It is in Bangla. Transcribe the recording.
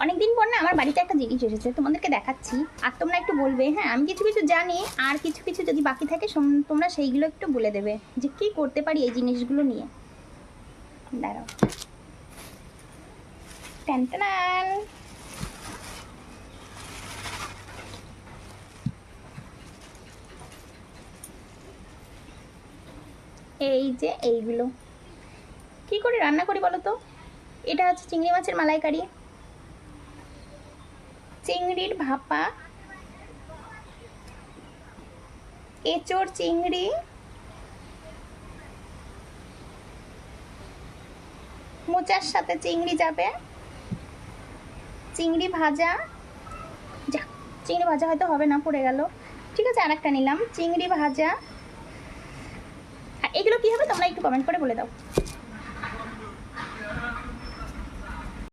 অনেকদিন পর না আমার বাড়িতে একটা জিনিস এসেছে, তোমাদেরকে দেখাচ্ছি আর তোমরা একটু বলবে। হ্যাঁ, আমি কিছু কিছু জানি আর কিছু কিছু যদি বাকি থাকে তোমরা সেইগুলো একটু বলে দেবে যে কী করতে পারি এই জিনিসগুলো নিয়ে। দাঁড়াও। Tan tan. এই যে এইগুলো কি করে রান্না করি বলো তো? এটা হচ্ছে চিংড়ি মাছের মালাইকারি, চিংড়ির ভাপা, এঁচোড় চিংড়ি, মোচার সাথে চিংড়ি যাবে, চিংড়ি ভাজা। যা, চিংড়ি ভাজা হয়তো হবে না, পড়ে গেল। ঠিক আছে, আর একটা নিলাম চিংড়ি ভাজা। আর এগুলো কি হবে তোমরা একটু কমেন্ট করে বলে দাও।